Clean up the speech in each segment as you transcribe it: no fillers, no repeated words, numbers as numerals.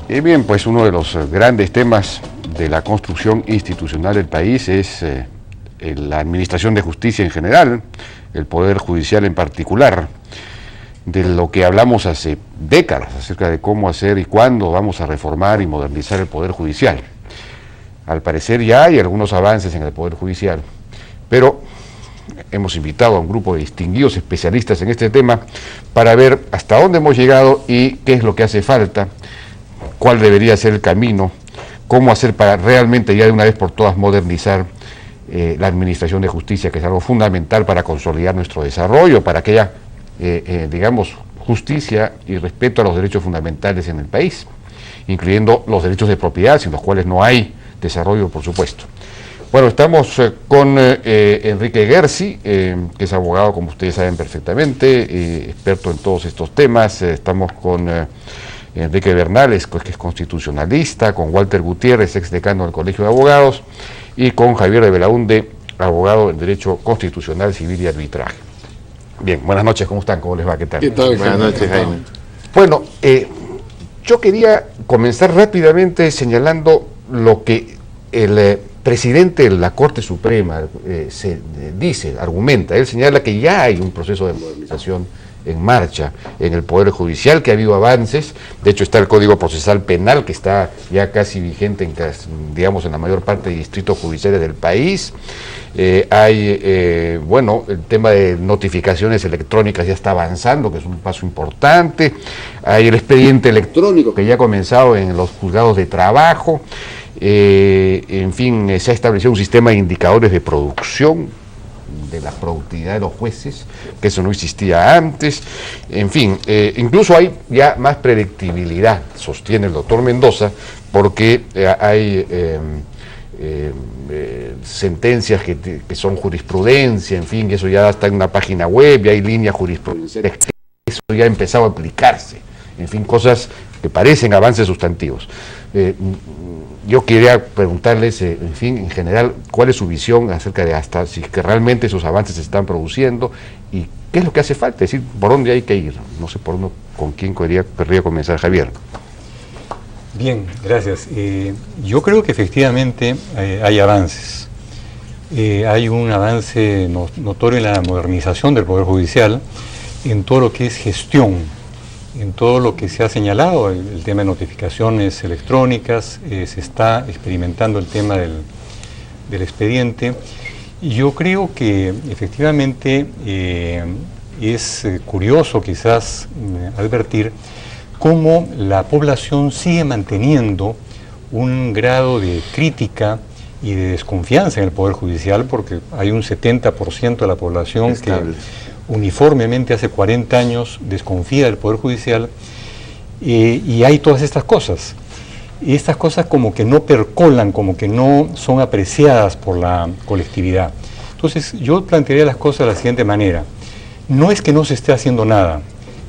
Bien, pues uno de los grandes temas de la construcción institucional del país es la administración de justicia en general, el Poder Judicial en particular, de lo que hablamos hace décadas acerca de cómo hacer y cuándo vamos a reformar y modernizar el Poder Judicial. Al parecer ya hay algunos avances en el Poder Judicial, pero hemos invitado a un grupo de distinguidos especialistas en este tema para ver hasta dónde hemos llegado y qué es lo que hace falta, cuál debería ser el camino, cómo hacer para realmente ya de una vez por todas modernizar la administración de justicia, que es algo fundamental para consolidar nuestro desarrollo, para que haya, digamos, justicia y respeto a los derechos fundamentales en el país, incluyendo los derechos de propiedad, sin los cuales no hay desarrollo, por supuesto. Bueno, estamos con Enrique Guerci, que es abogado, como ustedes saben perfectamente, experto en todos estos temas. Estamos con Enrique Bernales, que es constitucionalista, con Walter Gutiérrez, exdecano del Colegio de Abogados, y con Javier de Belaunde, abogado en Derecho Constitucional, Civil y Arbitraje. Bien, buenas noches, ¿cómo están? ¿Cómo les va? ¿Qué tal? ¿Qué tal? Buenas noches, Jaime. Bueno, yo quería comenzar rápidamente señalando lo que el presidente de la Corte Suprema argumenta. Él señala que ya hay un proceso de modernización en marcha en el Poder Judicial, que ha habido avances. De hecho está el Código Procesal Penal, que está ya casi vigente en, digamos, en la mayor parte de distritos judiciales del país. Bueno, el tema de notificaciones electrónicas ya está avanzando, que es un paso importante. Hay el expediente electrónico, que ya ha comenzado en los juzgados de trabajo. En fin, se ha establecido un sistema de indicadores de producción, de la productividad de los jueces, que eso no existía antes. En fin, incluso hay ya más predictibilidad, sostiene el doctor Mendoza, porque hay sentencias que son jurisprudencia, en fin, eso ya está en una página web, y hay líneas jurisprudenciales, eso ya ha empezado a aplicarse, en fin, cosas que parecen avances sustantivos. Yo quería preguntarles, en fin, en general, cuál es su visión acerca de hasta si que realmente esos avances se están produciendo y qué es lo que hace falta, es decir, por dónde hay que ir. No sé con quién querría comenzar, Javier. Bien, gracias. Yo creo que efectivamente hay avances. Hay un avance notorio en la modernización del Poder Judicial, en todo lo que es gestión, en todo lo que se ha señalado, el tema de notificaciones electrónicas, se está experimentando el tema del expediente. Y yo creo que efectivamente es curioso quizás advertir cómo la población sigue manteniendo un grado de crítica y de desconfianza en el Poder Judicial, porque hay un 70% de la población que uniformemente hace 40 años desconfía del Poder Judicial, y hay todas estas cosas. Y estas cosas como que no percolan, como que no son apreciadas por la colectividad. Entonces yo plantearía las cosas de la siguiente manera. No es que no se esté haciendo nada.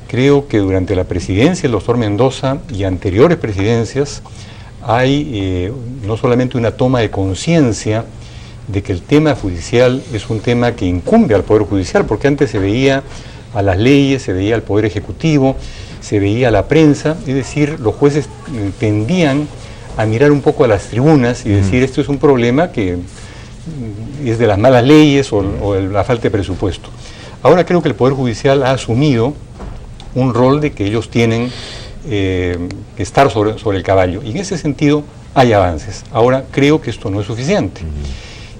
Creo que durante la presidencia del doctor Mendoza y anteriores presidencias hay no solamente una toma de conciencia de que el tema judicial es un tema que incumbe al Poder Judicial, porque antes se veía a las leyes, se veía al Poder Ejecutivo, se veía a la prensa, es decir, los jueces tendían a mirar un poco a las tribunas y decir esto es un problema que es de las malas leyes o la falta de presupuesto. Ahora creo que el Poder Judicial ha asumido un rol de que ellos tienen que estar sobre el caballo, y en ese sentido hay avances. Ahora creo que esto no es suficiente.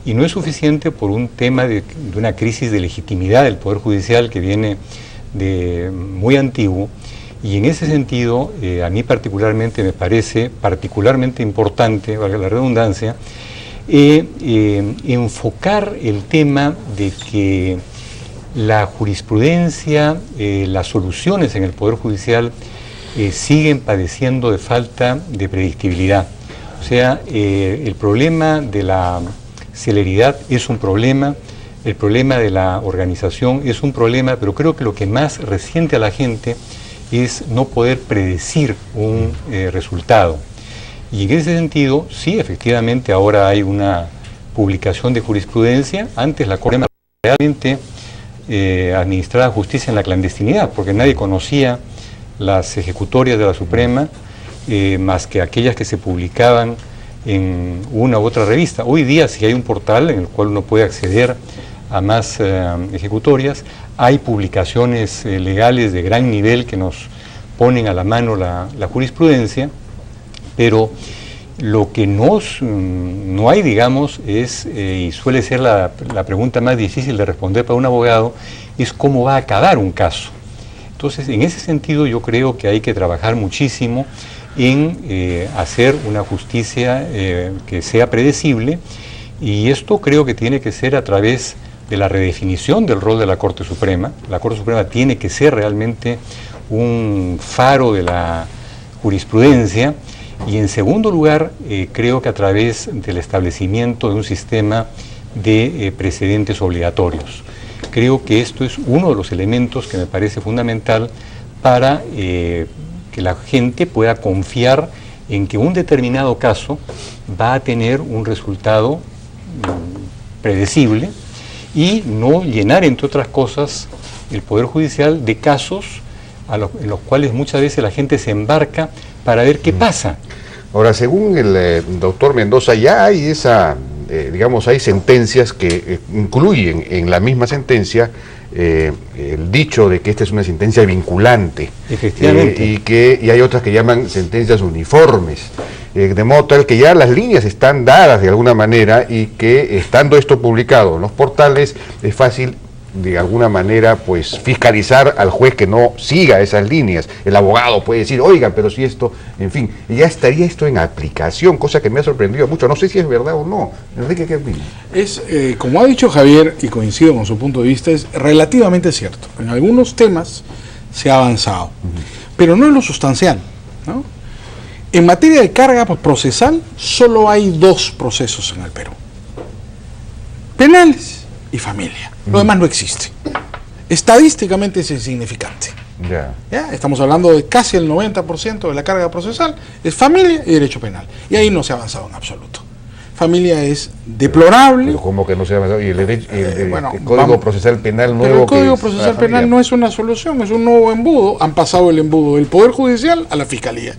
Y no es suficiente por un tema de una crisis de legitimidad del Poder Judicial que viene de muy antiguo, y en ese sentido a mí particularmente me parece particularmente importante, valga la redundancia, enfocar el tema de que la jurisprudencia, las soluciones en el Poder Judicial siguen padeciendo de falta de predictibilidad. O sea, el problema de la celeridad es un problema, el problema de la organización es un problema, pero creo que lo que más resiente a la gente es no poder predecir un resultado. Y en ese sentido, sí, efectivamente, ahora hay una publicación de jurisprudencia. Antes la Corte realmente administraba justicia en la clandestinidad, porque nadie conocía las ejecutorias de la Suprema, más que aquellas que se publicaban en una u otra revista. Hoy día sí hay un portal en el cual uno puede acceder a más ejecutorias, hay publicaciones legales de gran nivel que nos ponen a la mano la jurisprudencia, pero lo que no hay, digamos, es, y suele ser la pregunta más difícil de responder para un abogado, es cómo va a acabar un caso. Entonces, en ese sentido, yo creo que hay que trabajar muchísimo en hacer una justicia que sea predecible, y esto creo que tiene que ser a través de la redefinición del rol de la Corte Suprema. La Corte Suprema tiene que ser realmente un faro de la jurisprudencia, y en segundo lugar, creo que a través del establecimiento de un sistema de precedentes obligatorios. Creo que esto es uno de los elementos que me parece fundamental para que la gente pueda confiar en que un determinado caso va a tener un resultado predecible, y no llenar, entre otras cosas, el Poder Judicial de casos en los cuales muchas veces la gente se embarca para ver qué pasa. Ahora, según el doctor Mendoza, ya hay digamos, hay sentencias que incluyen en la misma sentencia el dicho de que esta es una sentencia vinculante. Efectivamente. Y hay otras que llaman sentencias uniformes. De modo tal que ya las líneas están dadas de alguna manera, y que estando esto publicado en los portales es fácil de alguna manera pues fiscalizar al juez que no siga esas líneas. El abogado puede decir, oigan, pero si esto, en fin, ya estaría esto en aplicación, cosa que me ha sorprendido mucho. No sé si es verdad o no. Enrique, ¿qué opina? Como ha dicho Javier, y coincido con su punto de vista, es relativamente cierto. En algunos temas se ha avanzado, pero no en lo sustancial, ¿no? En materia de carga procesal, solo hay 2 procesos en el Perú: penales y familia. Lo demás no existe. Estadísticamente es insignificante. ¿Ya? Estamos hablando de casi el 90% de la carga procesal es familia y derecho penal. Y ahí no se ha avanzado en absoluto. Familia es deplorable. Pero ¿cómo que no se ha avanzado? Y el Código Procesal Penal nuevo. Pero el Código Procesal Penal no es una solución, es un nuevo embudo. Han pasado el embudo del Poder Judicial a la Fiscalía.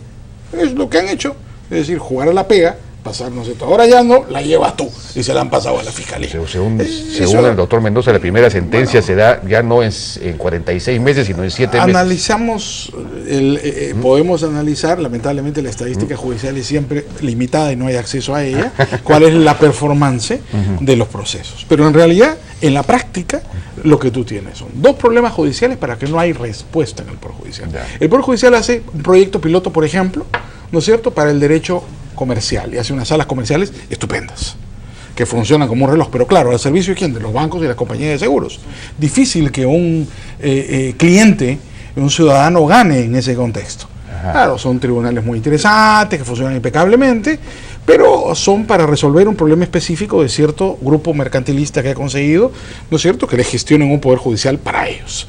Es lo que han hecho. Es decir, jugar a la pega, pasar, no sé, ahora ya no, la llevas tú, y se la han pasado a la Fiscalía. Según el doctor Mendoza, la primera sentencia se da ya no en 46 meses, sino en 7 meses. Analizamos, podemos analizar, lamentablemente la estadística judicial es siempre limitada y no hay acceso a ella, cuál es la performance de los procesos. Pero en realidad, en la práctica, lo que tú tienes son 2 problemas judiciales para que no hay respuesta en el Poder Judicial. El Poder Judicial hace un proyecto piloto, por ejemplo, ¿no es cierto?, para el derecho comercial, y hace unas salas comerciales estupendas que funcionan como un reloj, pero claro, al servicio de quién, de los bancos y las compañías de seguros. Difícil que un cliente, un ciudadano, gane en ese contexto. Claro, son tribunales muy interesantes, que funcionan impecablemente, pero son para resolver un problema específico de cierto grupo mercantilista que ha conseguido, ¿no es cierto?, que le gestionen un poder judicial para ellos.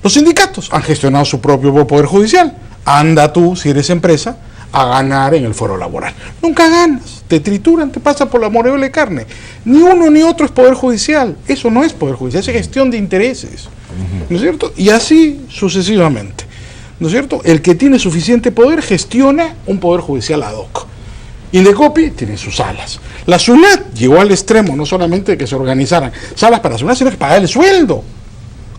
Los sindicatos han gestionado su propio poder judicial. Anda tú, si eres empresa, a ganar en el foro laboral. Nunca ganas, te trituran, te pasan por la moreola de carne. Ni uno ni otro es poder judicial. Eso no es poder judicial, es gestión de intereses. ¿No es cierto? Y así sucesivamente. ¿No es cierto? El que tiene suficiente poder gestiona un poder judicial ad hoc. Indecopi tiene sus salas. La SUNAT llegó al extremo, no solamente de que se organizaran salas para SUNAT, sino que pagar el sueldo.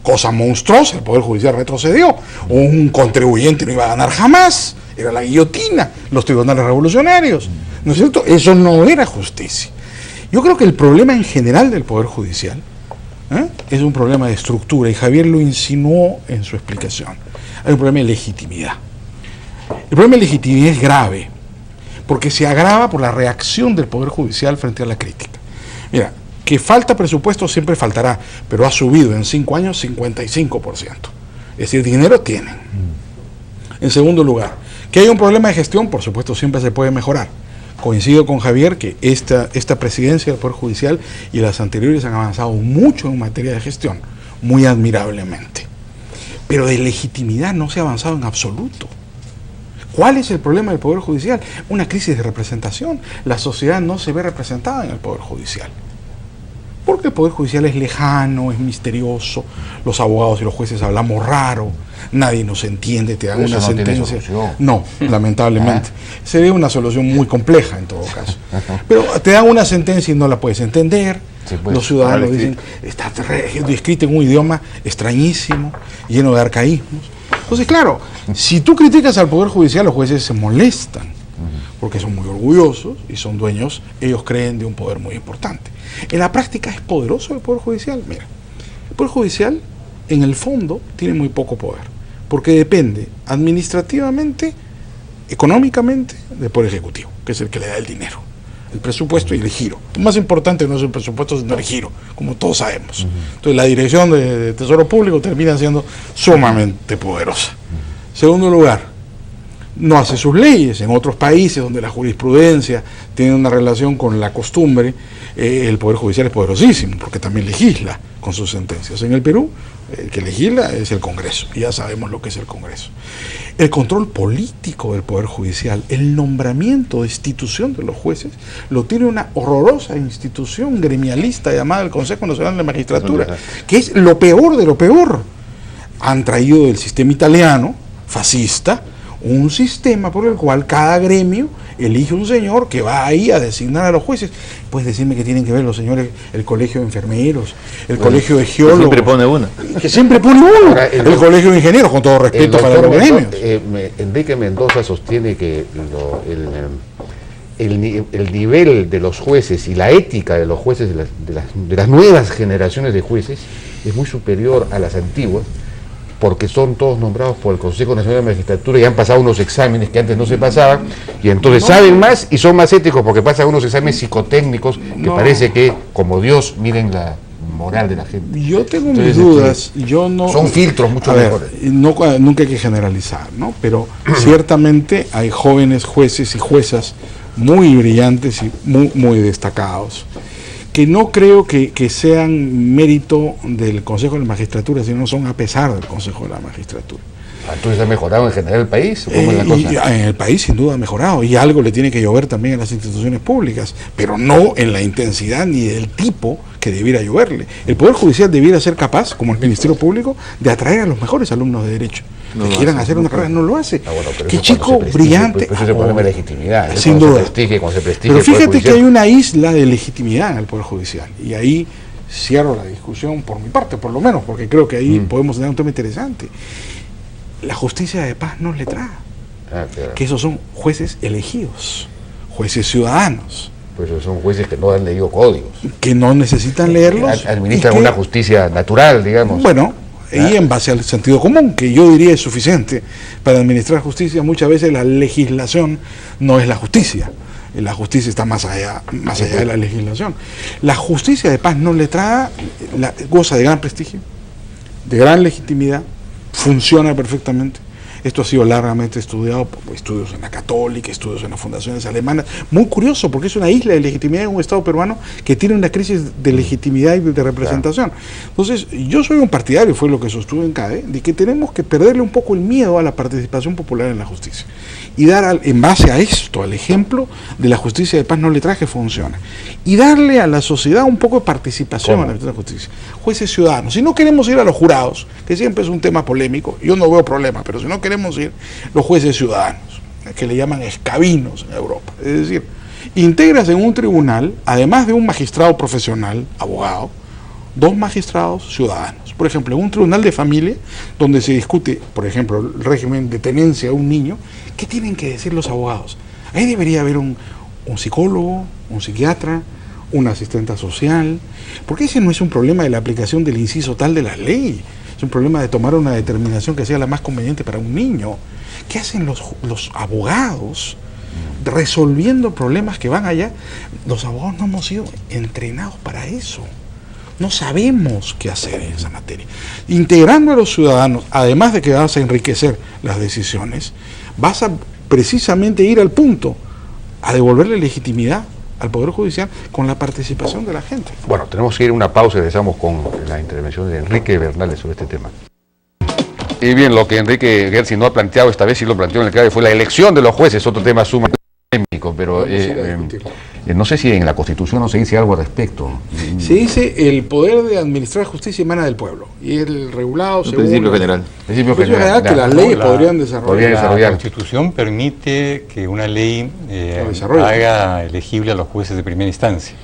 Cosa monstruosa, el Poder Judicial retrocedió. Un contribuyente no iba a ganar jamás. Era la guillotina, los tribunales revolucionarios. ¿No es cierto? Eso no era justicia. Yo creo que el problema en general del Poder Judicial es un problema de estructura, y Javier lo insinuó en su explicación. Hay un problema de legitimidad. El problema de legitimidad es grave, porque se agrava por la reacción del Poder Judicial frente a la crítica. Mira, que falta presupuesto siempre faltará, pero ha subido en 5 años 55%. Es decir, dinero tienen. En segundo lugar, que hay un problema de gestión, por supuesto, siempre se puede mejorar. Coincido con Javier que esta presidencia del Poder Judicial y las anteriores han avanzado mucho en materia de gestión, muy admirablemente. Pero de legitimidad no se ha avanzado en absoluto. ¿Cuál es el problema del Poder Judicial? Una crisis de representación. La sociedad no se ve representada en el Poder Judicial. Porque el Poder Judicial es lejano, es misterioso, los abogados y los jueces hablamos raro, nadie nos entiende, te dan una sentencia. No, lamentablemente. Sería una solución muy compleja en todo caso. Pero te dan una sentencia y no la puedes entender. Sí, pues, los ciudadanos dicen, está escrito en un idioma extrañísimo, lleno de arcaísmos. Entonces, claro, si tú criticas al Poder Judicial, los jueces se molestan, porque son muy orgullosos y son dueños, ellos creen, de un poder muy importante. En la práctica es poderoso el Poder Judicial. Mira, el Poder Judicial, en el fondo, tiene muy poco poder, porque depende administrativamente, económicamente, del Poder Ejecutivo, que es el que le da el dinero, el presupuesto y el giro. Lo más importante no es el presupuesto, sino el giro, como todos sabemos. Entonces, la dirección de Tesoro Público termina siendo sumamente poderosa. Segundo lugar, no hace sus leyes. En otros países donde la jurisprudencia tiene una relación con la costumbre, el Poder Judicial es poderosísimo, porque también legisla con sus sentencias. En el Perú, el que legisla es el Congreso, y ya sabemos lo que es el Congreso. El control político del Poder Judicial, el nombramiento de institución de los jueces, lo tiene una horrorosa institución gremialista llamada el Consejo Nacional de Magistratura, que es lo peor de lo peor. Han traído del sistema italiano, fascista, un sistema por el cual cada gremio elige un señor que va ahí a designar a los jueces. Puedes decirme que tienen que ver los señores, el colegio de enfermeros, el colegio de geólogos. Siempre pone uno. Que siempre pone uno. Ahora, el colegio de ingenieros, con todo respeto para los gremios. Enrique Mendoza sostiene que el nivel de los jueces y la ética de los jueces, de las nuevas generaciones de jueces, es muy superior a las antiguas, porque son todos nombrados por el Consejo Nacional de Magistratura y han pasado unos exámenes que antes no se pasaban, y entonces saben más y son más éticos porque pasan unos exámenes psicotécnicos que parece que, como Dios, miren la moral de la gente. Yo tengo mis dudas, yo no... Son filtros mucho mejores. Nunca hay que generalizar, ¿no? Pero ciertamente hay jóvenes jueces y juezas muy brillantes y muy destacados, que no creo que sean mérito del Consejo de la Magistratura, sino son a pesar del Consejo de la Magistratura. Entonces, ¿ha mejorado en general el país? ¿Cómo es la cosa? En el país sin duda ha mejorado, y algo le tiene que llover también a las instituciones públicas, pero no en la intensidad ni del tipo que debiera lloverle. El Poder Judicial debiera ser capaz, como el Ministerio Público, de atraer a los mejores alumnos de Derecho. No que quieran hacer una carrera, no lo hace. Bueno, qué chico brillante. Pues eso es el problema de legitimidad. Sin duda. Pero fíjate que hay una isla de legitimidad en el Poder Judicial, y ahí cierro la discusión por mi parte, por lo menos, porque creo que ahí podemos tener un tema interesante. La justicia de paz no es letrada, que esos son jueces elegidos, jueces ciudadanos. Pues son jueces que no han leído códigos, que no necesitan leerlos, administran una justicia natural, digamos. Bueno, y en base al sentido común, que yo diría es suficiente para administrar justicia. Muchas veces la legislación no es la justicia. La justicia está más allá de la legislación. La justicia de paz no letrada goza de gran prestigio, de gran legitimidad, funciona perfectamente. Esto ha sido largamente estudiado, estudios en la Católica, estudios en las fundaciones alemanas. Muy curioso, porque es una isla de legitimidad en un Estado peruano que tiene una crisis de legitimidad y de representación. Entonces, yo soy un partidario, fue lo que sostuve en CADE, de que tenemos que perderle un poco el miedo a la participación popular en la justicia. Y dar, en base a esto, al ejemplo de la justicia de paz no letrada que funciona. Y darle a la sociedad un poco de participación en la justicia. Jueces ciudadanos. Si no queremos ir a los jurados, que siempre es un tema polémico, yo no veo problema, pero si no queremos ir, los jueces ciudadanos, que le llaman escabinos en Europa. Es decir, integras en un tribunal, además de un magistrado profesional, abogado, 2 magistrados ciudadanos. Por ejemplo, en un tribunal de familia, donde se discute, por ejemplo, el régimen de tenencia de un niño, ¿qué tienen que decir los abogados? Ahí debería haber un psicólogo, un psiquiatra, un asistente social, porque ese no es un problema de la aplicación del inciso tal de la ley. Es un problema de tomar una determinación que sea la más conveniente para un niño. ¿Qué hacen los abogados resolviendo problemas que van allá? Los abogados no hemos sido entrenados para eso. No sabemos qué hacer en esa materia. Integrando a los ciudadanos, además de que vas a enriquecer las decisiones, vas a precisamente ir al punto, a devolverle legitimidad al Poder Judicial con la participación de la gente. Bueno, tenemos que ir a una pausa y regresamos con la intervención de Enrique Bernales sobre este tema. Y bien, lo que Enrique Gersi no ha planteado esta vez, sí lo planteó en el CADE, fue la elección de los jueces, otro tema sumamente polémico, pero no sé si en la Constitución no se dice algo al respecto. Se dice el poder de administrar justicia emana del pueblo y el regulado según principio general. Principio general, que las leyes podrían desarrollar. La Constitución permite que una ley haga elegible a los jueces de primera instancia.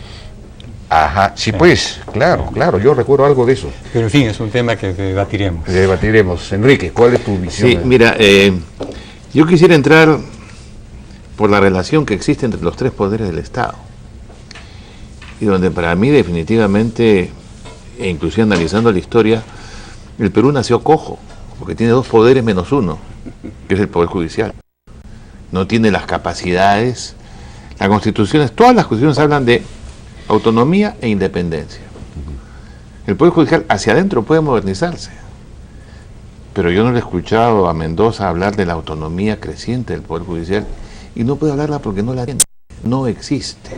Ajá, sí, pues, claro, yo recuerdo algo de eso. Pero en fin, es un tema que debatiremos. Enrique, ¿cuál es tu visión? Sí, mira, yo quisiera entrar por la relación que existe entre los tres poderes del Estado, y donde para mí definitivamente, e inclusive analizando la historia, el Perú nació cojo, porque tiene dos poderes menos uno, que es el Poder Judicial. No tiene las capacidades, las constituciones, todas las constituciones hablan de autonomía e independencia. El Poder Judicial hacia adentro puede modernizarse, pero yo no le he escuchado a Mendoza hablar de la autonomía creciente del Poder Judicial, y no puede hablarla porque no la tiene, no existe.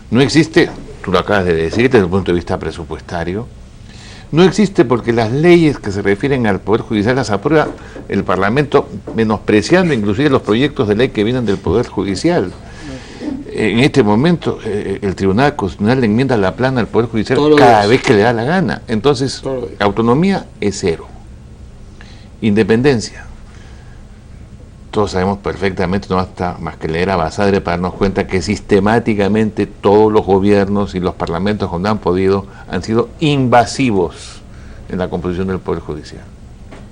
No existe, tú lo acabas de decir, desde el punto de vista presupuestario. No existe porque las leyes que se refieren al Poder Judicial las aprueba el Parlamento, menospreciando inclusive los proyectos de ley que vienen del Poder Judicial. En este momento, el Tribunal Constitucional le enmienda la plana al Poder Judicial cada vez que le da la gana. Entonces, autonomía es cero. Independencia. Todos sabemos perfectamente, no basta más que leer a Basadre para darnos cuenta que sistemáticamente todos los gobiernos y los parlamentos cuando han podido han sido invasivos en la composición del Poder Judicial.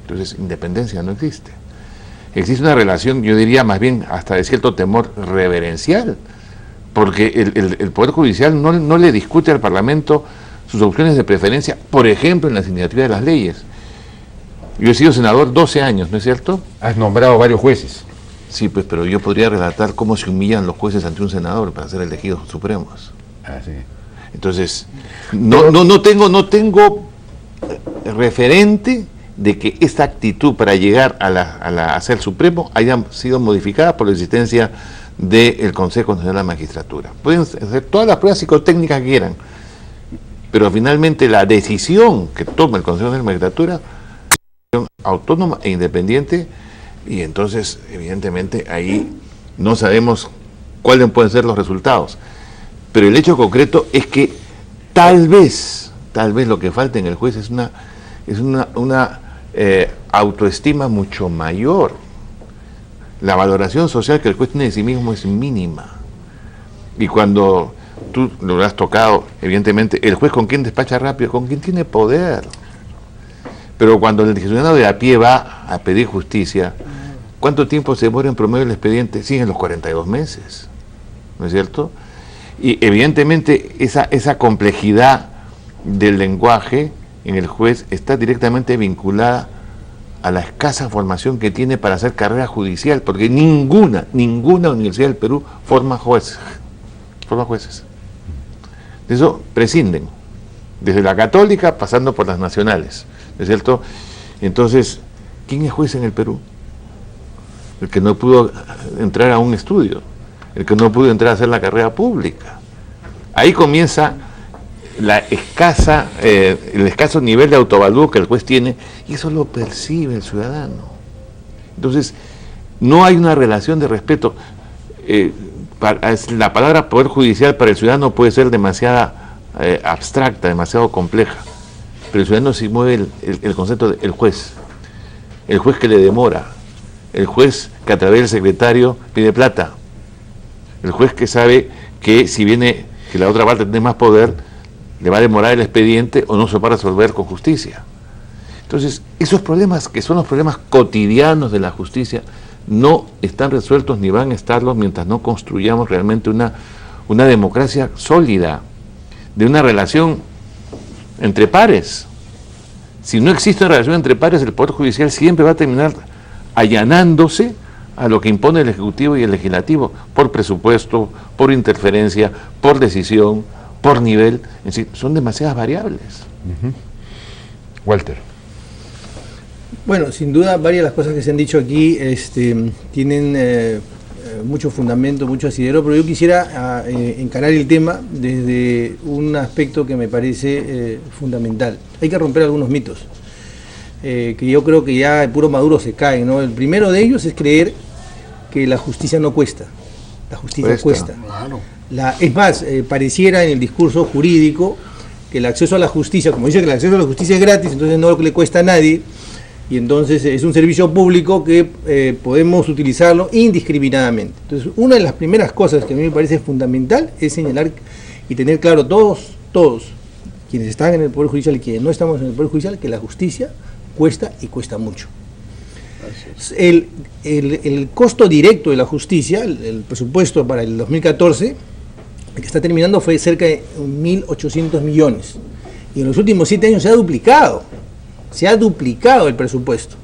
Entonces, independencia no existe. Existe una relación, yo diría más bien hasta de cierto temor reverencial, porque el Poder Judicial no le discute al Parlamento sus opciones de preferencia, por ejemplo, en las iniciativas de las leyes. Yo he sido senador 12 años, ¿no es cierto? Has nombrado varios jueces. Sí, pues, pero yo podría relatar cómo se humillan los jueces ante un senador para ser elegidos supremos. Ah, sí. Entonces, no tengo referente de que esta actitud para llegar a ser supremo haya sido modificada por la existencia del Consejo Nacional de la Magistratura. Pueden hacer todas las pruebas psicotécnicas que quieran, pero finalmente la decisión que toma el Consejo Nacional de la Magistratura autónoma e independiente, y entonces evidentemente ahí no sabemos cuáles pueden ser los resultados, pero el hecho concreto es que tal vez lo que falta en el juez es una autoestima mucho mayor. La valoración social que el juez tiene de sí mismo es mínima, y cuando tú lo has tocado, evidentemente el juez con quien despacha rápido, con quien tiene poder. Pero cuando el ciudadano de a pie va a pedir justicia, ¿cuánto tiempo se demora en promedio el expediente? Sí, en los 42 meses, ¿no es cierto? Y evidentemente esa complejidad del lenguaje en el juez está directamente vinculada a la escasa formación que tiene para hacer carrera judicial, porque ninguna universidad del Perú forma jueces. De eso prescinden, desde la católica pasando por las nacionales. ¿Es cierto? Entonces, ¿quién es juez en el Perú? El que no pudo entrar a un estudio, el que no pudo entrar a hacer la carrera pública. Ahí comienza el escaso nivel de autovalúo que el juez tiene, y eso lo percibe el ciudadano. Entonces, no hay una relación de respeto. La palabra poder judicial para el ciudadano puede ser demasiado abstracta, demasiado compleja. Pero el ciudadano sí mueve el concepto del juez. El juez que le demora. El juez que a través del secretario pide plata. El juez que sabe que si viene, que la otra parte tiene más poder, le va a demorar el expediente o no se va a resolver con justicia. Entonces, esos problemas que son los problemas cotidianos de la justicia no están resueltos ni van a estarlos mientras no construyamos realmente una democracia sólida, de una relación entre pares. Si no existe una relación entre pares, el Poder Judicial siempre va a terminar allanándose a lo que impone el Ejecutivo y el Legislativo, por presupuesto, por interferencia, por decisión, por nivel. Es decir, son demasiadas variables. Walter. Bueno, sin duda varias de las cosas que se han dicho aquí tienen mucho fundamento, mucho asidero, pero yo quisiera encarar el tema desde un aspecto que me parece fundamental. Hay que romper algunos mitos, que yo creo que ya de puro maduro se caen, ¿no? El primero de ellos es creer que la justicia no cuesta. La justicia cuesta. Claro. Es más, pareciera en el discurso jurídico que el acceso a la justicia, como dice que el acceso a la justicia es gratis, entonces no le cuesta a nadie, y entonces es un servicio público que podemos utilizarlo indiscriminadamente. Entonces, una de las primeras cosas que a mí me parece fundamental es señalar y tener claro todos, quienes están en el Poder Judicial y quienes no estamos en el Poder Judicial, que la justicia cuesta y cuesta mucho. El costo directo de la justicia, el presupuesto para el 2014, el que está terminando, fue cerca de 1.800 millones. Y en los últimos 7 años se ha duplicado. Se ha duplicado el presupuesto.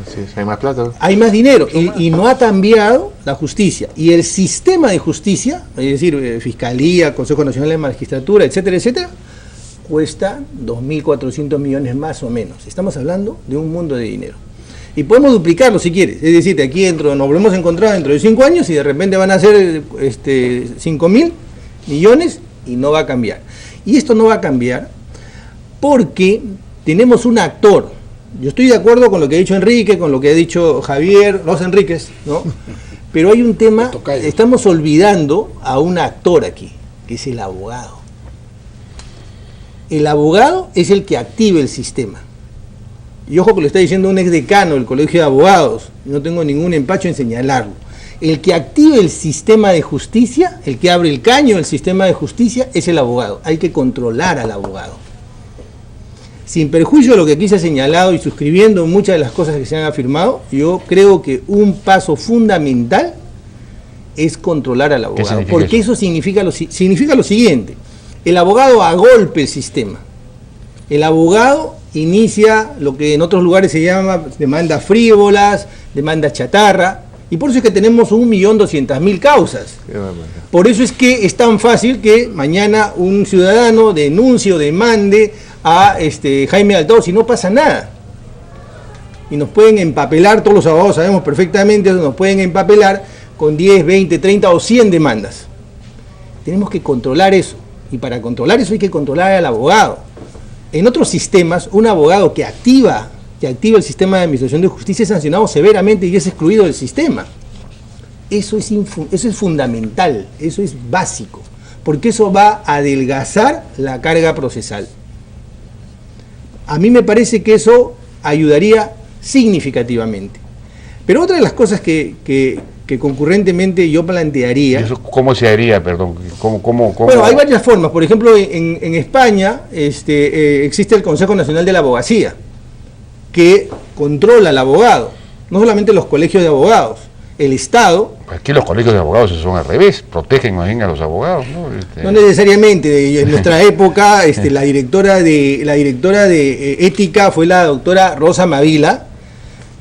Sí, hay más plata. Hay más dinero y no ha cambiado la justicia. Y el sistema de justicia, es decir, Fiscalía, Consejo Nacional de Magistratura, etcétera, etcétera, cuesta 2.400 millones más o menos. Estamos hablando de un mundo de dinero. Y podemos duplicarlo si quieres. Es decir, de aquí nos volvemos a encontrar dentro de 5 años y de repente van a ser 5.000 millones y no va a cambiar. Y esto no va a cambiar porque tenemos un actor. Yo estoy de acuerdo con lo que ha dicho Enrique, con lo que ha dicho Javier, los Enríquez, ¿no? Pero hay un tema, estamos olvidando a un actor aquí, que es el abogado. El abogado es el que activa el sistema. Y ojo que lo está diciendo un exdecano del Colegio de Abogados, no tengo ningún empacho en señalarlo. El que activa el sistema de justicia, el que abre el caño del sistema de justicia, es el abogado. Hay que controlar al abogado. Sin perjuicio de lo que aquí se ha señalado y suscribiendo muchas de las cosas que se han afirmado, yo creo que un paso fundamental es controlar al abogado. Porque eso significa lo siguiente: el abogado agolpe el sistema. El abogado inicia lo que en otros lugares se llama demandas frívolas, demandas chatarra, y por eso es que tenemos 1.200.000 causas. Por eso es que es tan fácil que mañana un ciudadano denuncie o demande a Jaime Altao si no pasa nada. Y nos pueden empapelar, todos los abogados sabemos perfectamente, nos pueden empapelar con 10, 20, 30 o 100 demandas. Tenemos que controlar eso, y para controlar eso hay que controlar al abogado. En otros sistemas, un abogado que activa el sistema de administración de justicia es sancionado severamente y es excluido del sistema. Eso es fundamental, eso es básico, porque eso va a adelgazar la carga procesal. A mí me parece que eso ayudaría significativamente. Pero otra de las cosas que concurrentemente yo plantearía... ¿Eso cómo se haría, perdón? ¿Cómo? Bueno, hay varias formas. Por ejemplo, en España existe el Consejo Nacional de la Abogacía, que controla al abogado, no solamente los colegios de abogados, el Estado. Aquí los colegios de abogados son al revés, protegen más bien a los abogados, ¿no? No necesariamente. En nuestra época, la directora de ética fue la doctora Rosa Mavila,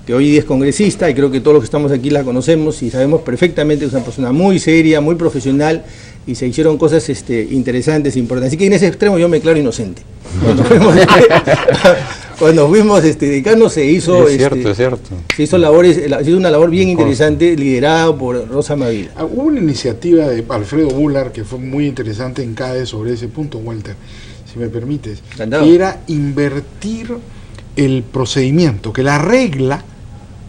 que hoy día es congresista, y creo que todos los que estamos aquí la conocemos y sabemos perfectamente que es una persona muy seria, muy profesional, y se hicieron cosas interesantes, importantes. Así que en ese extremo yo me declaro inocente. Cuando fuimos decanos se hizo... Es cierto. Se hizo una labor bien interesante, liderada por Rosa Mavila. Hubo una iniciativa de Alfredo Bular que fue muy interesante en CADE sobre ese punto, Walter, si me permites. Que era invertir el procedimiento, que la regla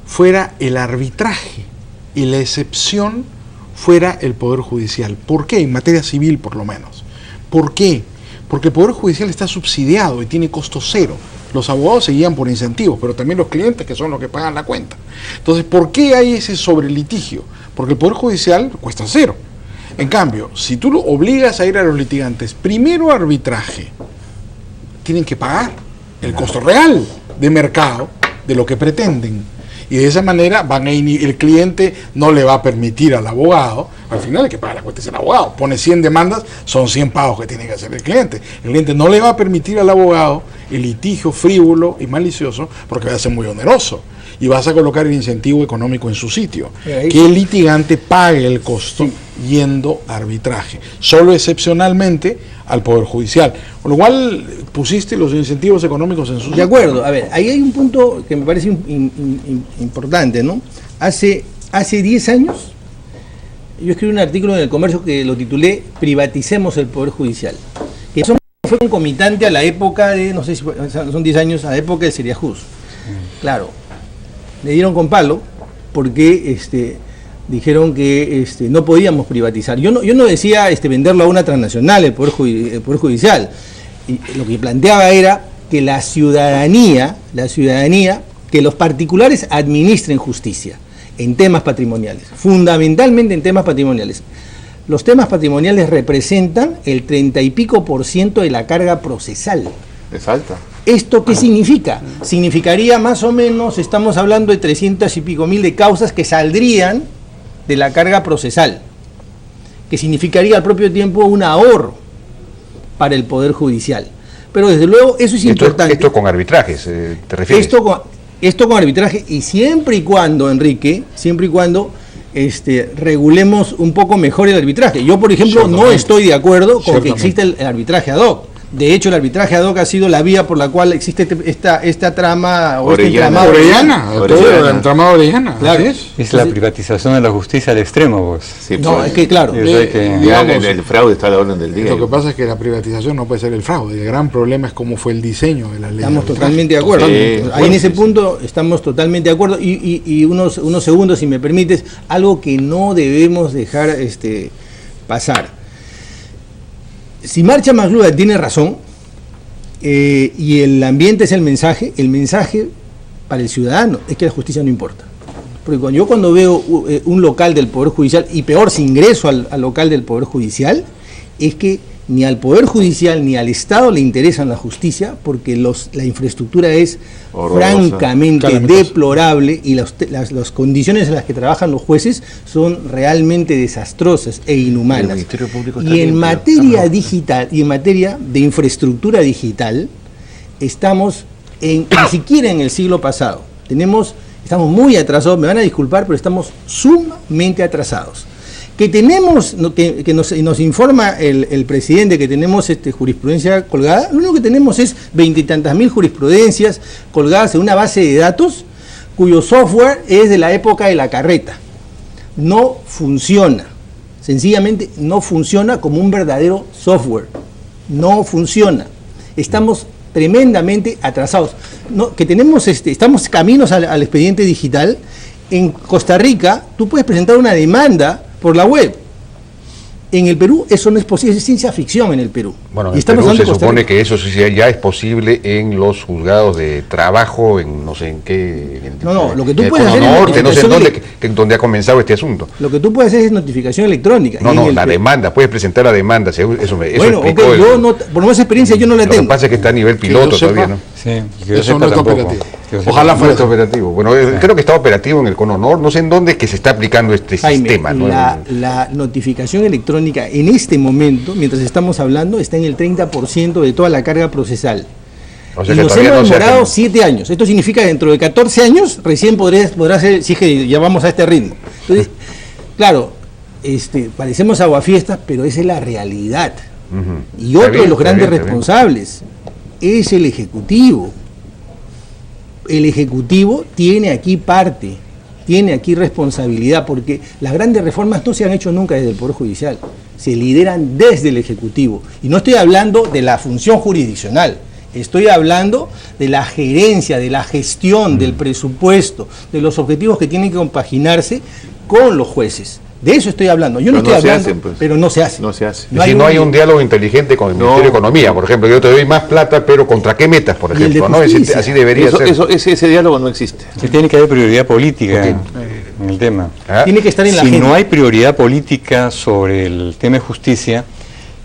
fuera el arbitraje y la excepción fuera el Poder Judicial. ¿Por qué? En materia civil, por lo menos. ¿Por qué? Porque el Poder Judicial está subsidiado y tiene costo cero. Los abogados se guían por incentivos, pero también los clientes, que son los que pagan la cuenta. Entonces, ¿por qué hay ese sobrelitigio? Porque el Poder Judicial cuesta cero. En cambio, si tú lo obligas a ir a los litigantes, primero arbitraje, tienen que pagar el costo real de mercado de lo que pretenden. Y de esa manera el cliente no le va a permitir al abogado, al final el que paga la cuenta es el abogado, pone 100 demandas, son 100 pagos que tiene que hacer el cliente. El cliente no le va a permitir al abogado el litigio frívolo y malicioso porque va a ser muy oneroso. Y vas a colocar el incentivo económico en su sitio. Que el litigante pague el costo yendo a arbitraje. Solo excepcionalmente al Poder Judicial. Con lo cual pusiste los incentivos económicos en su sitio. De acuerdo. A ver, ahí hay un punto que me parece importante, ¿no? Hace 10 años yo escribí un artículo en El Comercio que lo titulé "Privaticemos el Poder Judicial". Que eso fue concomitante a la época de, no sé si son 10 años, a la época de Seriajuz. Claro. Le dieron con palo porque dijeron que no podíamos privatizar. Yo no decía venderlo a una transnacional, el Poder Judicial. Y lo que planteaba era que la ciudadanía, que los particulares administren justicia en temas patrimoniales, fundamentalmente en temas patrimoniales. Los temas patrimoniales representan el 30 y pico % de la carga procesal. Es alta. ¿Esto qué significa? Significaría más o menos, estamos hablando de 300 y pico mil de causas que saldrían de la carga procesal, que significaría al propio tiempo un ahorro para el Poder Judicial. Pero desde luego eso es importante. Esto con arbitrajes, ¿te refieres? Esto con arbitraje, y siempre y cuando, Enrique, regulemos un poco mejor el arbitraje. Yo, por ejemplo, no estoy de acuerdo con que exista el arbitraje ad hoc. De hecho, el arbitraje ad hoc ha sido la vía por la cual existe esta trama o Orellana, el entramado Orellana. Claro. Es la privatización de la justicia al extremo, vos. Sí, no, es que claro. El fraude está a la orden del día. Lo que pasa es que la privatización no puede ser el fraude. El gran problema es cómo fue el diseño de la ley. Estamos totalmente de acuerdo. Ahí en ese punto estamos totalmente de acuerdo. Y unos segundos, si me permites, algo que no debemos dejar pasar. Si Marcha Magluda tiene razón, y el ambiente es el mensaje para el ciudadano es que la justicia no importa. Porque cuando veo un local del Poder Judicial, y peor si ingreso al local del Poder Judicial, es que ni al Poder Judicial ni al Estado le interesa la justicia, porque la infraestructura es francamente deplorable, y las condiciones en las que trabajan los jueces son realmente desastrosas e inhumanas. Y en materia digital y en materia de infraestructura digital estamos ni siquiera en el siglo pasado. Estamos muy atrasados, me van a disculpar, pero estamos sumamente atrasados. Que tenemos, que nos informa el presidente que tenemos jurisprudencia colgada, lo único que tenemos es 20 y tantas mil jurisprudencias colgadas en una base de datos cuyo software es de la época de la carreta. No funciona, sencillamente no funciona como un verdadero software, no funciona. Estamos tremendamente atrasados. Estamos caminos al expediente digital. En Costa Rica tú puedes presentar una demanda por la web. En el Perú eso no es posible, es ciencia ficción en el Perú. Bueno, en Perú se supone que eso sí ya es posible en los juzgados de trabajo, en no sé en qué... lo que tú puedes hacer norte, no sé en dónde ha comenzado este asunto. Lo que tú puedes hacer es notificación electrónica. La demanda, puedes presentar la demanda, eso explicó por más experiencia yo no la tengo. Lo que pasa es que está a nivel piloto todavía, ¿no? Sí, eso no está operativo. Ojalá fuera operativo. Bueno, creo que está operativo en el Cono Norte, no sé en dónde es que se está aplicando sistema, ¿no? La notificación electrónica en este momento, mientras estamos hablando, está en el 30% de toda la carga procesal. O sea, y nos hemos demorado 7 años. Esto significa que dentro de 14 años recién podrá ser, si es que ya vamos a este ritmo. Entonces, claro, parecemos aguafiestas, pero esa es la realidad. Y otro de los grandes responsables es el Ejecutivo. El Ejecutivo tiene aquí parte, tiene aquí responsabilidad, porque las grandes reformas no se han hecho nunca desde el Poder Judicial, se lideran desde el Ejecutivo. Y no estoy hablando de la función jurisdiccional, estoy hablando de la gerencia, de la gestión, del presupuesto, de los objetivos que tienen que compaginarse con los jueces. De eso estoy hablando. Yo no estoy hablando, pero no se hace. No se hace. No hay un diálogo inteligente con el Ministerio de Economía, por ejemplo. Yo te doy más plata, pero ¿contra qué metas, por ejemplo? ¿No? Así debería ser. Ese diálogo no existe. Tiene que haber prioridad política en el tema. Tiene que estar en la agenda. Si no hay prioridad política sobre el tema de justicia,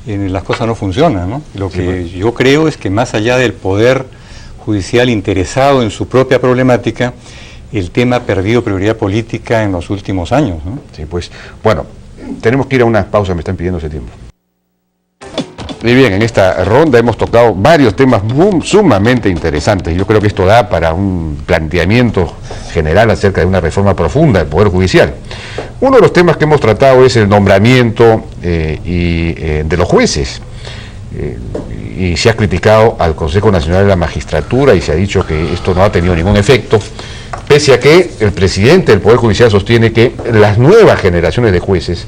las cosas no funcionan, ¿no? Lo que yo creo es que más allá del Poder Judicial interesado en su propia problemática, el tema ha perdido prioridad política en los últimos años, ¿no? Sí, pues, bueno, tenemos que ir a una pausa, me están pidiendo ese tiempo. Y bien, en esta ronda hemos tocado varios temas sumamente interesantes. Yo creo que esto da para un planteamiento general acerca de una reforma profunda del Poder Judicial. Uno de los temas que hemos tratado es el nombramiento de los jueces. Y se ha criticado al Consejo Nacional de la Magistratura y se ha dicho que esto no ha tenido ningún efecto, pese a que el presidente del Poder Judicial sostiene que las nuevas generaciones de jueces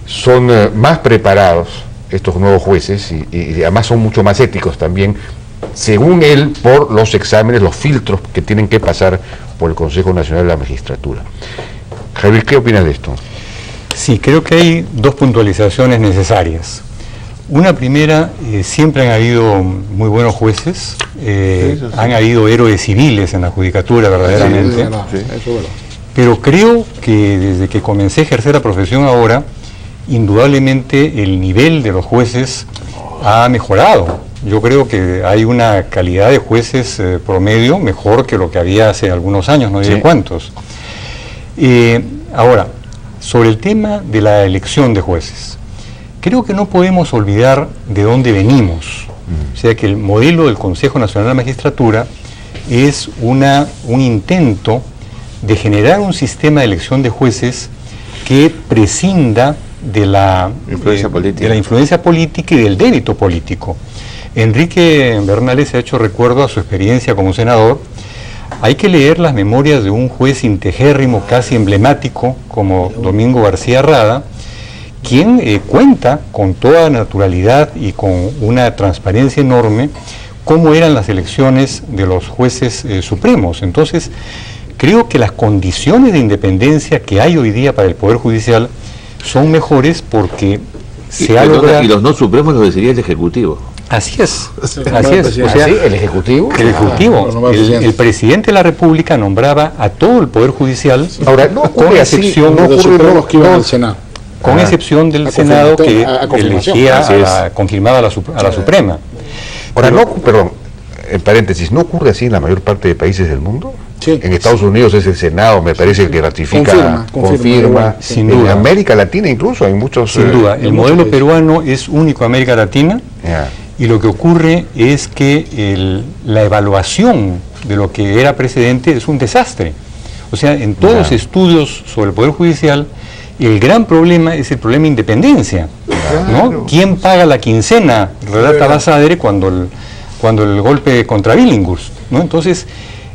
son más preparados, estos nuevos jueces, y además son mucho más éticos también, según él, por los exámenes, los filtros que tienen que pasar por el Consejo Nacional de la Magistratura. Javier, ¿qué opinas de esto? Sí, creo que hay dos puntualizaciones necesarias. Una primera, siempre han habido muy buenos jueces, han habido héroes civiles en la judicatura verdaderamente, pero creo que desde que comencé a ejercer la profesión ahora, indudablemente el nivel de los jueces ha mejorado. Yo creo que hay una calidad de jueces promedio mejor que lo que había hace algunos años, no diré cuántos. Ahora, sobre el tema de la elección de jueces, creo que no podemos olvidar de dónde venimos. O sea que el modelo del Consejo Nacional de la Magistratura es un intento de generar un sistema de elección de jueces que prescinda de la influencia política y del débito político. Enrique Bernales ha hecho recuerdo a su experiencia como senador. Hay que leer las memorias de un juez integérrimo, casi emblemático, como Domingo García Rada, quien cuenta con toda naturalidad y con una transparencia enorme cómo eran las elecciones de los jueces supremos. Entonces, creo que las condiciones de independencia que hay hoy día para el Poder Judicial son mejores porque se ha logrado... Y los no supremos los decidiría el Ejecutivo. Así es, así es. O sea, ¿el Ejecutivo? El Ejecutivo, el presidente de la República nombraba a todo el Poder Judicial, ahora, no con excepción... Con excepción del Senado que elegía, confirmaba a la Suprema. Ahora, perdón, en paréntesis, ¿no ocurre así en la mayor parte de países del mundo? Sí. En Estados Unidos es el Senado, me parece, el que ratifica, confirma. Sin en duda. América Latina incluso hay muchos... Sin duda, el modelo peruano es único en América Latina, y lo que ocurre es que la evaluación de lo que era precedente es un desastre. O sea, en todos los estudios sobre el Poder Judicial, el gran problema es el problema de independencia, ¿no? ¿Quién paga la quincena? Relata Basadre cuando el golpe contra Billinghurst, ¿no? Entonces,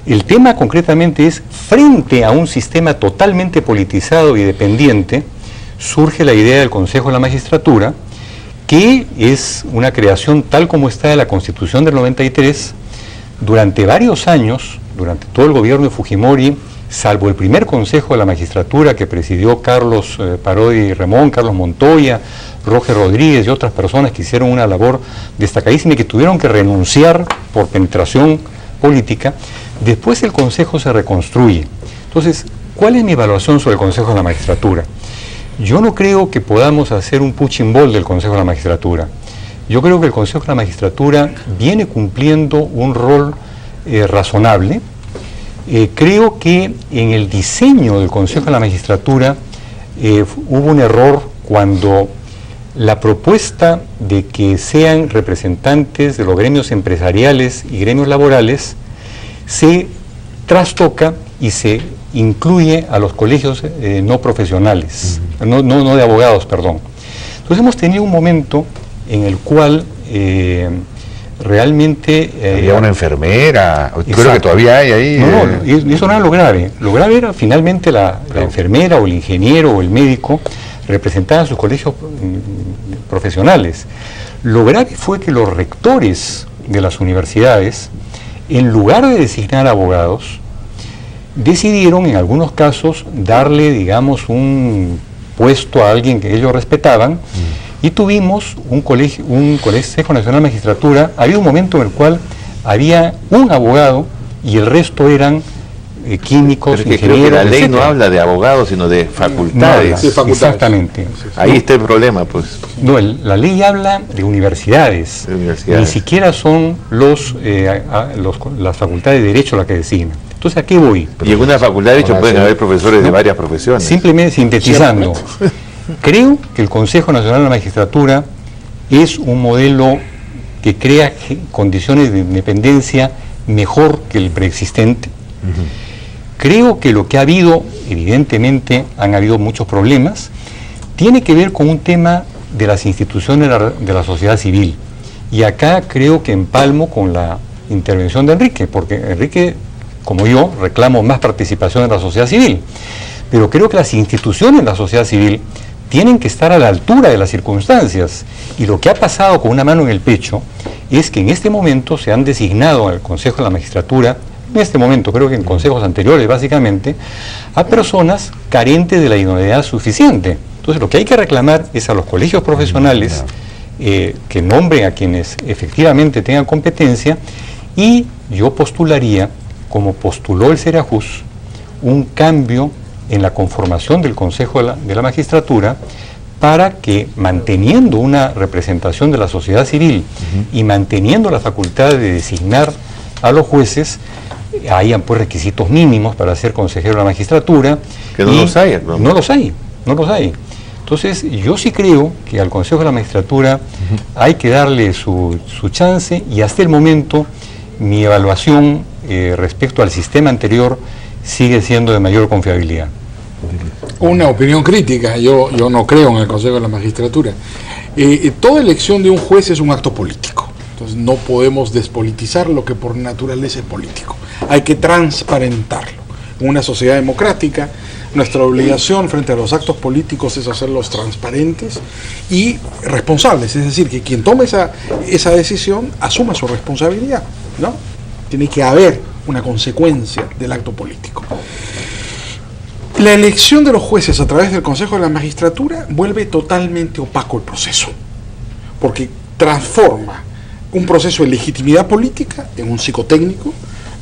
el tema concretamente es, frente a un sistema totalmente politizado y dependiente, surge la idea del Consejo de la Magistratura, que es una creación tal como está de la Constitución del 93. Durante varios años, durante todo el gobierno de Fujimori, salvo el primer Consejo de la Magistratura que presidió Carlos Parodi Remón, Carlos Montoya, Roger Rodríguez y otras personas que hicieron una labor destacadísima y que tuvieron que renunciar por penetración política, después el Consejo se reconstruye. Entonces, ¿cuál es mi evaluación sobre el Consejo de la Magistratura? Yo no creo que podamos hacer un punching ball del Consejo de la Magistratura. Yo creo que el Consejo de la Magistratura viene cumpliendo un rol razonable. Creo que en el diseño del Consejo de la Magistratura hubo un error cuando la propuesta de que sean representantes de los gremios empresariales y gremios laborales se trastoca y se incluye a los colegios no profesionales, no de abogados, perdón. Entonces hemos tenido un momento en el cual realmente... había una enfermera, creo que todavía hay ahí... No, eso no era lo grave. Lo grave era finalmente la enfermera o el ingeniero o el médico representaban sus colegios profesionales. Lo grave fue que los rectores de las universidades, en lugar de designar abogados, decidieron en algunos casos darle, digamos, un puesto a alguien que ellos respetaban, y tuvimos un Consejo Nacional de Magistratura. Había un momento en el cual había un abogado y el resto eran químicos, pero es que ingenieros, creo que la ley etcétera. no habla de abogados, sino de facultades. Exactamente. Ahí está el problema, pues. No, la ley habla de universidades. Ni siquiera son las facultades de Derecho las que designan. Entonces, ¿a qué voy? Y en una facultad de Derecho pueden haber profesores de varias profesiones. Simplemente sintetizando, creo que el Consejo Nacional de la Magistratura es un modelo que crea condiciones de independencia mejor que el preexistente. Creo que lo que ha habido, evidentemente han habido muchos problemas, tiene que ver con un tema de las instituciones de la sociedad civil. Y acá creo que empalmo con la intervención de Enrique, porque Enrique, como yo, reclamo más participación en la sociedad civil. Pero creo que las instituciones de la sociedad civil tienen que estar a la altura de las circunstancias. Y lo que ha pasado con una mano en el pecho es que en este momento se han designado al Consejo de la Magistratura en este momento, creo que en consejos anteriores básicamente, a personas carentes de la idoneidad suficiente. Entonces lo que hay que reclamar es a los colegios profesionales que nombren a quienes efectivamente tengan competencia, y yo postularía, como postuló el Serajus, un cambio en la conformación del Consejo de la Magistratura para que, manteniendo una representación de la sociedad civil y manteniendo la facultad de designar a los jueces, hayan pues requisitos mínimos para ser consejero de la magistratura. Que no los hay, ¿no? No los hay. Entonces, yo sí creo que al Consejo de la Magistratura hay que darle su chance, y hasta el momento mi evaluación respecto al sistema anterior sigue siendo de mayor confiabilidad. Una opinión crítica, yo no creo en el Consejo de la Magistratura. Toda elección de un juez es un acto político, entonces no podemos despolitizar lo que por naturaleza es político, hay que transparentarlo. En una sociedad democrática, nuestra obligación frente a los actos políticos es hacerlos transparentes y responsables, es decir, que quien tome esa decisión asuma su responsabilidad, ¿no? Tiene que haber una consecuencia del acto político. La elección de los jueces a través del Consejo de la Magistratura vuelve totalmente opaco el proceso, porque transforma un proceso de legitimidad política en un psicotécnico,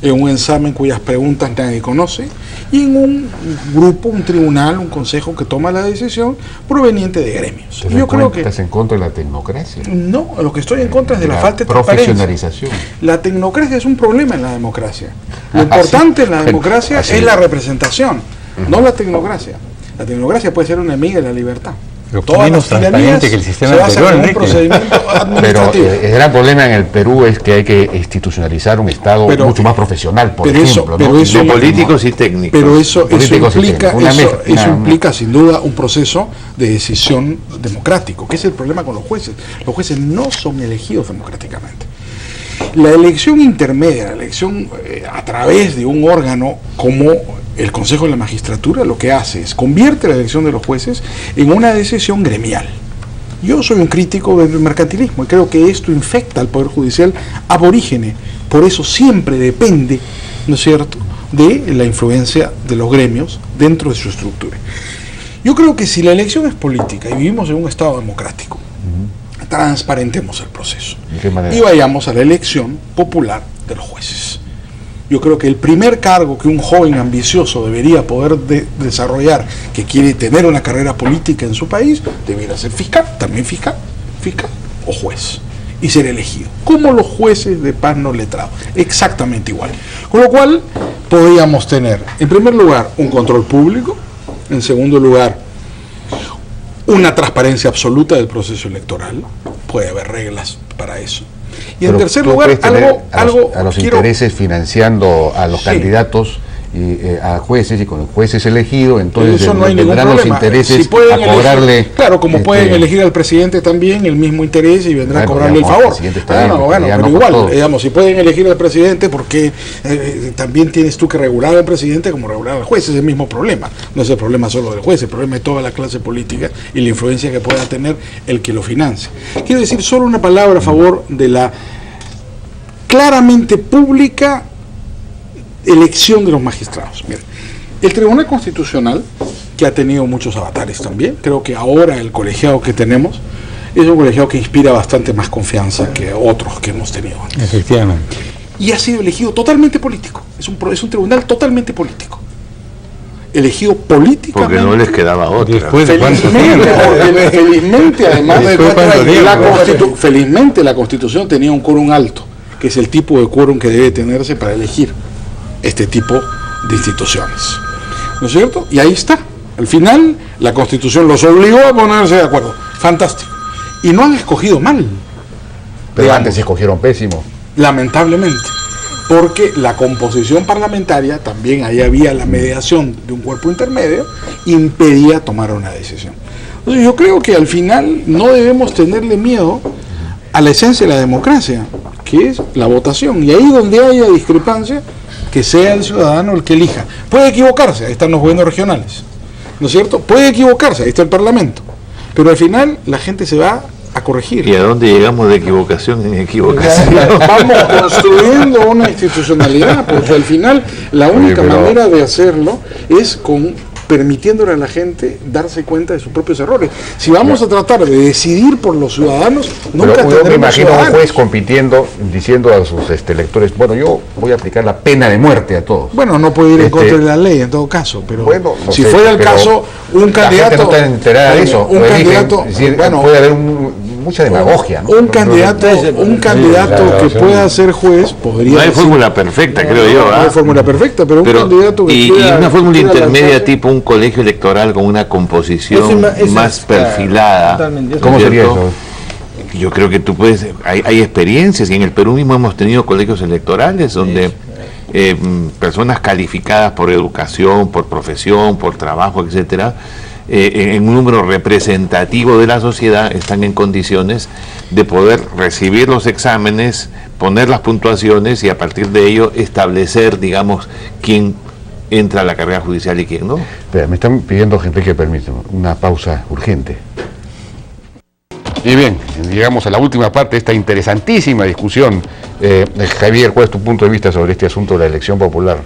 en un examen cuyas preguntas nadie conoce, y en un grupo, un tribunal, un consejo que toma la decisión proveniente de gremios. Yo creo que estás en contra de la tecnocracia. No, lo que estoy en contra es de la falta de profesionalización. La tecnocracia es un problema en la democracia. Lo importante en la democracia es la representación, no la tecnocracia. La tecnocracia puede ser una enemiga de la libertad. Pero menos transparente que el sistema anterior, Enrique. Pero el gran problema en el Perú es que hay que institucionalizar un Estado mucho más profesional, por ejemplo, ¿no? De políticos y técnicos. Pero eso implica sin duda un proceso de decisión democrático, que es el problema con los jueces. Los jueces no son elegidos democráticamente. La elección intermedia, la elección a través de un órgano como el Consejo de la Magistratura, lo que hace es convierte la elección de los jueces en una decisión gremial. Yo soy un crítico del mercantilismo y creo que esto infecta al Poder Judicial aborígene, por eso siempre depende, ¿no es cierto?, de la influencia de los gremios dentro de su estructura. Yo creo que si la elección es política y vivimos en un Estado democrático, transparentemos el proceso y vayamos a la elección popular de los jueces. Yo creo que el primer cargo que un joven ambicioso debería poder desarrollar, que quiere tener una carrera política en su país, debería ser fiscal o juez, y ser elegido, como los jueces de paz no letrados, exactamente igual. Con lo cual, podríamos tener, en primer lugar, un control público, en segundo lugar, una transparencia absoluta del proceso electoral, puede haber reglas para eso. Y en tercer lugar, algo a los intereses financiando a los candidatos y a jueces, y con jueces elegidos, entonces eso no hay ningún vendrán problema. Los intereses si pueden a cobrarle. Elegir, claro, como pueden elegir al presidente también, el mismo interés, y vendrán a cobrarle el favor. Pero igual, digamos, si pueden elegir al presidente, porque también tienes tú que regular al presidente como regular al juez, es el mismo problema. No es el problema solo del juez, el problema de toda la clase política y la influencia que pueda tener el que lo financie. Quiero decir solo una palabra a favor de la claramente pública elección de los magistrados. Miren, el Tribunal Constitucional, que ha tenido muchos avatares también, creo que ahora el colegiado que tenemos es un colegiado que inspira bastante más confianza que otros que hemos tenido antes. Efectivamente. Y ha sido elegido totalmente político. Es un tribunal totalmente político. Elegido políticamente. Porque no les quedaba otra. Felizmente, además, felizmente la Constitución tenía un quórum alto, que es el tipo de quórum que debe tenerse para elegir este tipo de instituciones, ¿no es cierto? Y ahí está. Al final, la Constitución los obligó a ponerse de acuerdo. Fantástico. Y no han escogido mal. Pero digamos, antes escogieron pésimo. Lamentablemente. Porque la composición parlamentaria, también ahí había la mediación de un cuerpo intermedio, impedía tomar una decisión. Entonces yo creo que al final no debemos tenerle miedo a la esencia de la democracia, que es la votación. Y ahí donde haya discrepancia, que sea el ciudadano el que elija. Puede equivocarse, ahí están los gobiernos regionales, ¿no es cierto? Puede equivocarse, ahí está el Parlamento. Pero al final la gente se va a a corregir. ¿Y a dónde llegamos de equivocación en equivocación? Vamos construyendo una institucionalidad, porque al final la única manera de hacerlo es permitiéndole a la gente darse cuenta de sus propios errores. Si vamos a tratar de decidir por los ciudadanos, nunca tendremos me imagino a un ciudadanos. juez compitiendo, diciendo a sus electores, bueno, yo voy a aplicar la pena de muerte a todos. Bueno, no puede ir en contra de la ley en todo caso, pero bueno, no si sé, fuera el pero caso, un candidato... La gente no está enterada de eso. Un candidato... Es decir, bueno, puede haber mucha demagogia, ¿no? Un candidato que pueda ser juez podría... No hay decir, fórmula perfecta, creo yo. No hay fórmula perfecta, pero un candidato que y una fórmula intermedia tipo un colegio electoral con una composición más perfilada. ¿Cómo sería eso? Yo creo que tú puedes... Hay experiencias, y en el Perú mismo hemos tenido colegios electorales donde personas calificadas por educación, por profesión, por trabajo, etcétera, en un número representativo de la sociedad están en condiciones de poder recibir los exámenes, poner las puntuaciones y a partir de ello establecer, digamos, quién entra a la carrera judicial y quién no. Espera, me están pidiendo, Enrique, permíteme, una pausa urgente. Y bien, llegamos a la última parte de esta interesantísima discusión. Javier, ¿cuál es tu punto de vista sobre este asunto de la elección popular?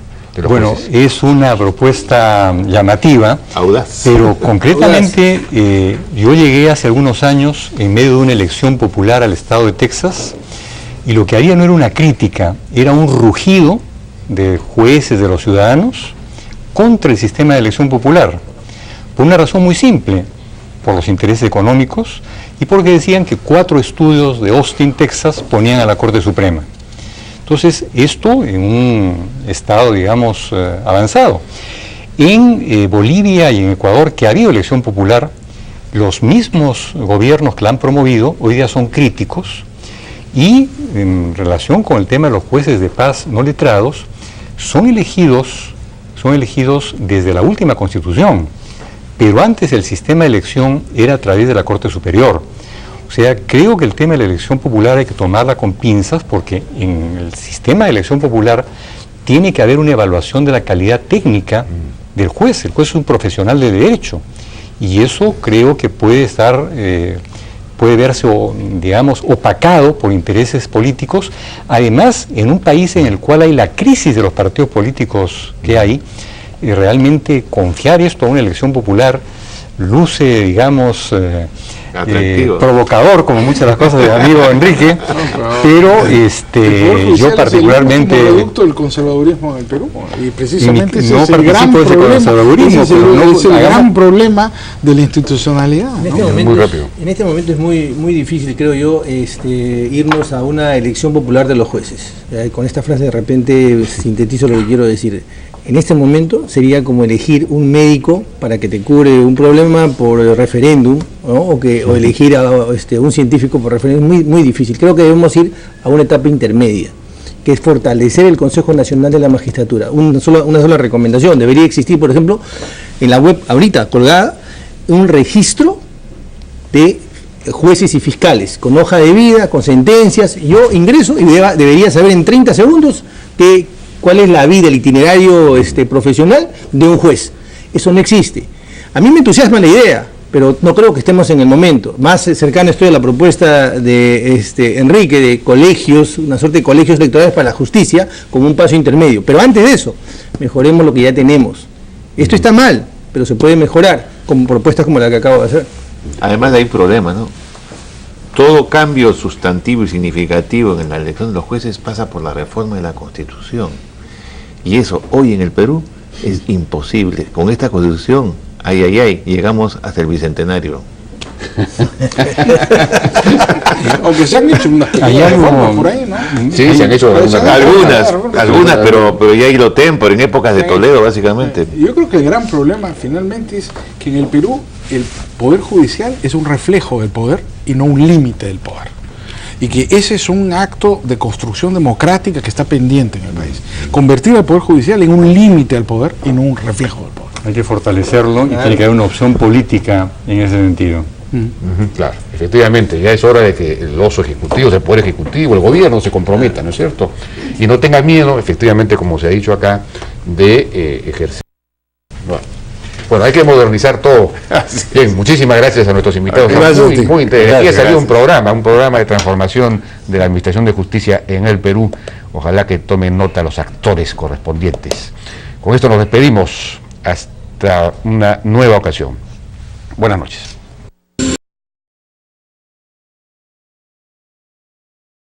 Bueno, es una propuesta llamativa, audaz, pero concretamente yo llegué hace algunos años en medio de una elección popular al estado de Texas y lo que había no era una crítica, era un rugido de jueces, de los ciudadanos, contra el sistema de elección popular, por una razón muy simple, por los intereses económicos y porque decían que 4 estudios de Austin, Texas, ponían a la Corte Suprema. Entonces, esto en un estado, digamos, avanzado. En Bolivia y en Ecuador, que ha habido elección popular, los mismos gobiernos que la han promovido hoy día son críticos y en relación con el tema de los jueces de paz no letrados, son elegidos desde la última Constitución, pero antes el sistema de elección era a través de la Corte Superior. O sea, creo que el tema de la elección popular hay que tomarla con pinzas porque en el sistema de elección popular tiene que haber una evaluación de la calidad técnica del juez. El juez es un profesional de derecho y eso creo que puede verse, digamos, opacado por intereses políticos. Además, en un país en el cual hay la crisis de los partidos políticos que hay, realmente confiar esto a una elección popular luce, digamos, provocador, como muchas de las cosas del amigo Enrique, pero yo particularmente... Es el producto del conservadurismo en el Perú, y precisamente ese no es el gran problema, es el gran problema de la institucionalidad. En este momento es muy difícil, creo yo, irnos a una elección popular de los jueces. Con esta frase de repente sintetizo lo que quiero decir. En este momento sería como elegir un médico para que te cure un problema por referéndum, ¿no? o elegir a un científico por referéndum. Muy difícil. Creo que debemos ir a una etapa intermedia, que es fortalecer el Consejo Nacional de la Magistratura. Una sola recomendación. Debería existir, por ejemplo, en la web ahorita colgada, un registro de jueces y fiscales, con hoja de vida, con sentencias. Yo ingreso y debería saber en 30 segundos cuál es la vida, el itinerario profesional de un juez. Eso no existe. A mí me entusiasma la idea, pero no creo que estemos en el momento. Más cercano estoy a la propuesta de Enrique, de colegios, una suerte de colegios electorales para la justicia, como un paso intermedio. Pero antes de eso, mejoremos lo que ya tenemos. Esto está mal, pero se puede mejorar, con propuestas como la que acabo de hacer. Además hay un problema, ¿no? Todo cambio sustantivo y significativo en la elección de los jueces pasa por la reforma de la Constitución. Y eso hoy en el Perú es imposible. Con esta Constitución, llegamos hasta el Bicentenario. Aunque se han hecho unas reformas por ahí, ¿no? Sí, se han hecho algunas, pero ya lo tempor en épocas de Toledo, básicamente. Yo creo que el gran problema finalmente es que en el Perú el Poder Judicial es un reflejo del poder y no un límite del poder. Y que ese es un acto de construcción democrática que está pendiente en el país. Convertir al Poder Judicial en un límite al poder y no un reflejo del poder. Hay que fortalecerlo y tiene que haber una opción política en ese sentido. Claro, efectivamente, ya es hora de que los ejecutivos, el Poder Ejecutivo, el gobierno se comprometan, ¿no es cierto? Y no tengan miedo, efectivamente, como se ha dicho acá, de ejercer. Bueno, Bueno, hay que modernizar todo. Bien, muchísimas gracias a nuestros invitados. Gracias, Muy interesante. Aquí ha salido Gracias. un programa de transformación de la Administración de Justicia en el Perú. Ojalá que tomen nota los actores correspondientes. Con esto nos despedimos hasta una nueva ocasión. Buenas noches.